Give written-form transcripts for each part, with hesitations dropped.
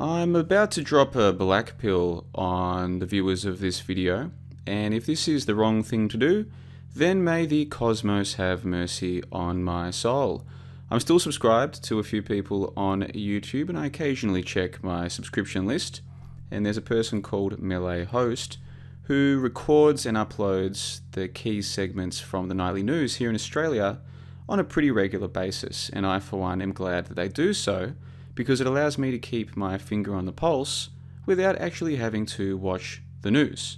I'm about to drop a black pill on the viewers of this video, and if this is the wrong thing to do, then may the cosmos have mercy on my soul. I'm still subscribed to a few people on YouTube, and I occasionally check my subscription list, and there's a person called Melee Host who records and uploads the key segments from the nightly news here in Australia on a pretty regular basis, and I for one am glad that they do so, because it allows me to keep my finger on the pulse without actually having to watch the news.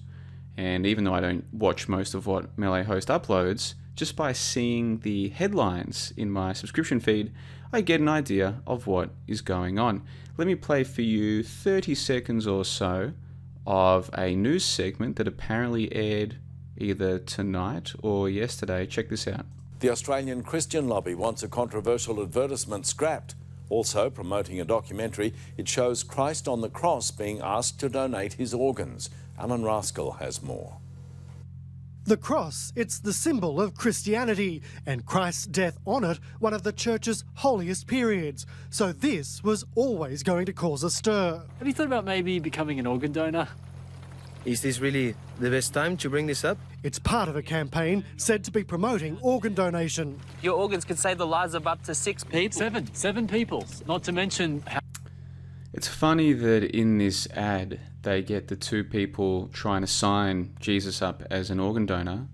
And even though I don't watch most of what Melee Host uploads, just by seeing the headlines in my subscription feed, I get an idea of what is going on. Let me play for you 30 seconds or so of a news segment that apparently aired either tonight or yesterday. Check this out. The Australian Christian lobby wants a controversial advertisement scrapped. Also promoting a documentary, it shows Christ on the cross being asked to donate his organs. Alan Rascal has more. The cross, it's the symbol of Christianity, and Christ's death on it, one of the church's holiest periods. So this was always going to cause a stir. Have you thought about maybe becoming an organ donor? Is this really the best time to bring this up? It's part of a campaign said to be promoting organ donation. Your organs could save the lives of up to 6 people. Seven people. Not to mention... It's funny that in this ad, they get the two people trying to sign Jesus up as an organ donor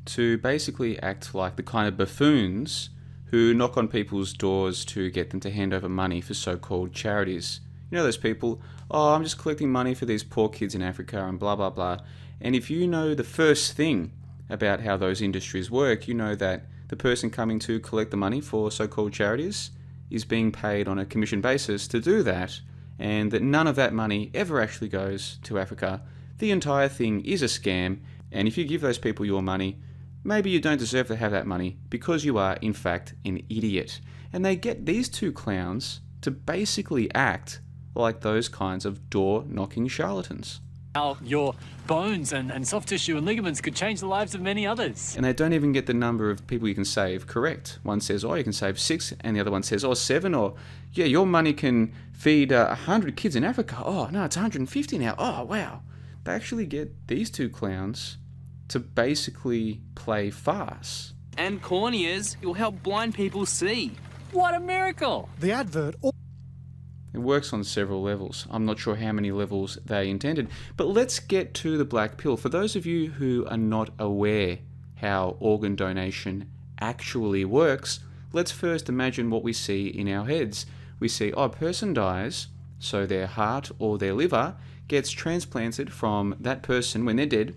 to basically act like the kind of buffoons who knock on people's doors to get them to hand over money for so-called charities. You know those people, oh, I'm just collecting money for these poor kids in Africa and blah, blah, blah. And if you know the first thing about how those industries work, you know that the person coming to collect the money for so-called charities is being paid on a commission basis to do that, and that none of that money ever actually goes to Africa. The entire thing is a scam, and if you give those people your money, maybe you don't deserve to have that money because you are, in fact, an idiot. And they get these two clowns to basically act like those kinds of door-knocking charlatans. How your bones and soft tissue and ligaments could change the lives of many others. And they don't even get the number of people you can save correct. One says, oh, you can save 6, and the other one says, oh, 7, or, yeah, your money can feed 100 kids in Africa. Oh, no, it's 150 now. Oh, wow. They actually get these two clowns to basically play farce. And corneas, you'll help blind people see. What a miracle! The advert... It works on several levels. I'm not sure how many levels they intended. But let's get to the black pill. For those of you who are not aware how organ donation actually works, let's first imagine what we see in our heads. We see, oh, a person dies, so their heart or their liver gets transplanted from that person when they're dead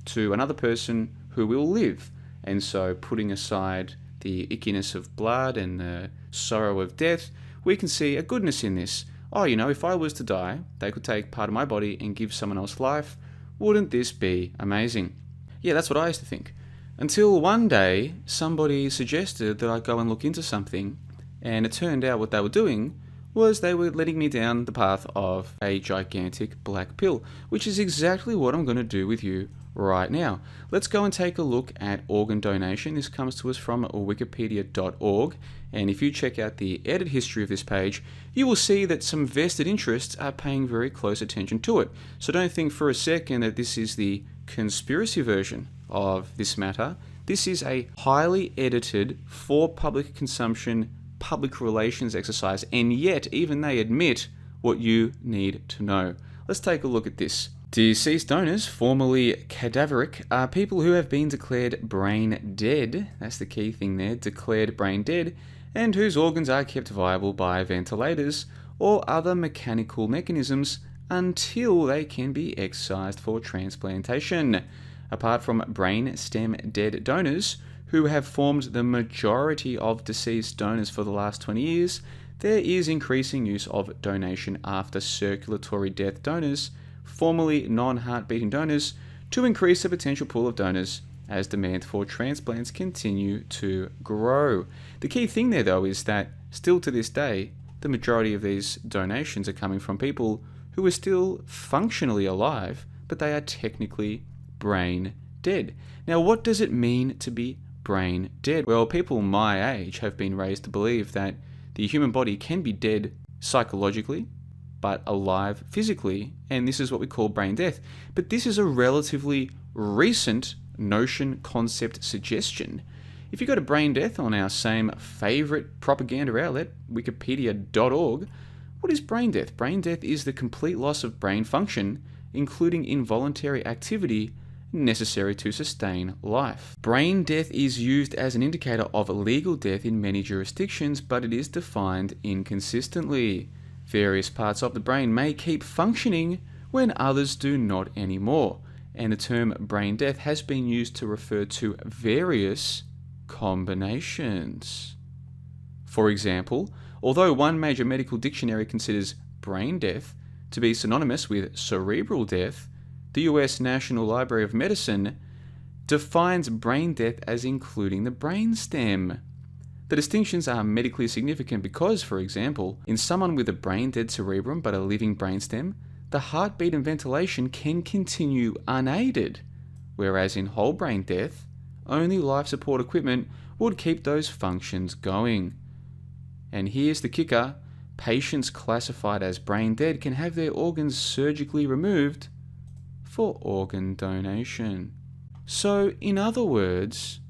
to another person who will live. And so putting aside the ickiness of blood and the sorrow of death, we can see a goodness in this. Oh, you know, if I was to die, they could take part of my body and give someone else life. Wouldn't this be amazing? Yeah, that's what I used to think. Until one day, somebody suggested that I go and look into something, and it turned out what they were doing was they were letting me down the path of a gigantic black pill, which is exactly what I'm going to do with you right now. Let's go and take a look at organ donation. This comes to us from wikipedia.org, and if you check out the edit history of this page, you will see that some vested interests are paying very close attention to it. So don't think for a second that this is the conspiracy version of this matter. This is a highly edited, for public consumption, public relations exercise, and yet even they admit what you need to know. Let's take a look at this. Deceased donors, formerly cadaveric, are people who have been declared brain dead, that's the key thing there, declared brain dead, and whose organs are kept viable by ventilators or other mechanical mechanisms until they can be excised for transplantation. Apart from brain stem dead donors, who have formed the majority of deceased donors for the last 20 years, there is increasing use of donation after circulatory death donors, formerly non-heart-beating donors, to increase the potential pool of donors as demand for transplants continue to grow. The key thing there, though, is that still to this day, the majority of these donations are coming from people who are still functionally alive, but they are technically brain dead. Now, what does it mean to be brain dead? Well, people my age have been raised to believe that the human body can be dead psychologically, but alive physically, and this is what we call brain death. But this is a relatively recent notion, concept, suggestion. If you go to brain death on our same favourite propaganda outlet, wikipedia.org, what is brain death? Brain death is the complete loss of brain function, including involuntary activity necessary to sustain life. Brain death is used as an indicator of legal death in many jurisdictions, but it is defined inconsistently. Various parts of the brain may keep functioning when others do not anymore, and the term brain death has been used to refer to various combinations. For example, although one major medical dictionary considers brain death to be synonymous with cerebral death, the US National Library of Medicine defines brain death as including the brainstem. The distinctions are medically significant because, for example, in someone with a brain-dead cerebrum but a living brainstem, the heartbeat and ventilation can continue unaided, whereas in whole brain death, only life support equipment would keep those functions going. And here's the kicker: patients classified as brain dead can have their organs surgically removed for organ donation. So, in other words,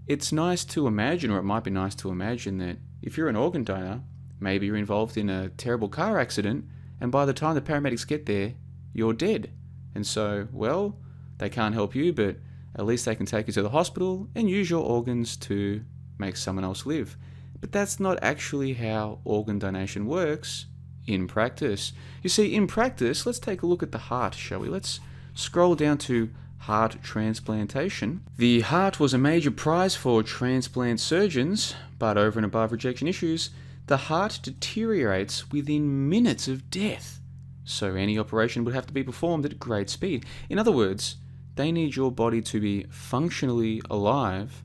it's nice to imagine, or it might be nice to imagine, that if you're an organ donor, maybe you're involved in a terrible car accident, and by the time the paramedics get there, you're dead. And so, well, they can't help you, but at least they can take you to the hospital and use your organs to make someone else live. But that's not actually how organ donation works in practice. You see, in practice, let's take a look at the heart, shall we? Let's scroll down to heart transplantation. The heart was a major prize for transplant surgeons, but over and above rejection issues, the heart deteriorates within minutes of death. So any operation would have to be performed at great speed. In other words, they need your body to be functionally alive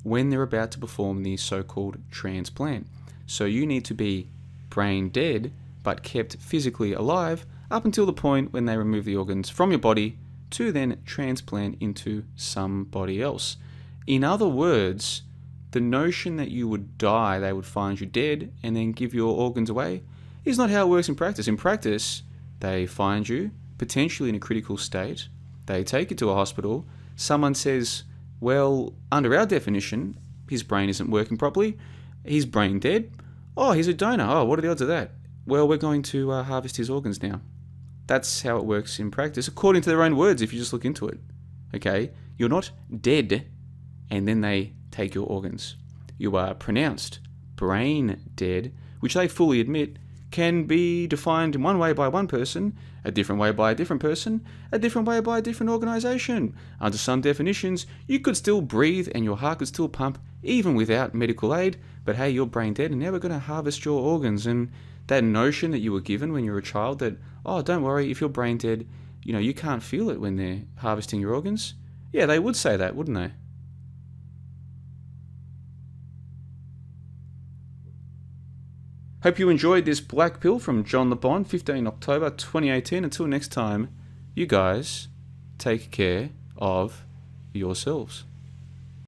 when they're about to perform the so-called transplant. So you need to be brain dead, but kept physically alive up until the point when they remove the organs from your body to then transplant into somebody else. In other words, the notion that you would die, they would find you dead and then give your organs away, is not how it works in practice. In practice, they find you, potentially in a critical state, they take you to a hospital, someone says, well, under our definition, his brain isn't working properly, he's brain dead, oh, he's a donor, oh, what are the odds of that? Well, we're going to harvest his organs now. That's how it works in practice, according to their own words, if you just look into it. Okay? You're not dead, and then they take your organs. You are pronounced brain dead, which they fully admit can be defined in one way by one person, a different way by a different person, a different way by a different organisation. Under some definitions, you could still breathe and your heart could still pump even without medical aid, but hey, you're brain dead and now we're going to harvest your organs. And that notion that you were given when you were a child that, oh, don't worry, if you're brain dead, you can't feel it when they're harvesting your organs. Yeah, they would say that, wouldn't they? Hope you enjoyed this Black Pill from John the Bond, 15 October 2018. Until next time, you guys take care of yourselves.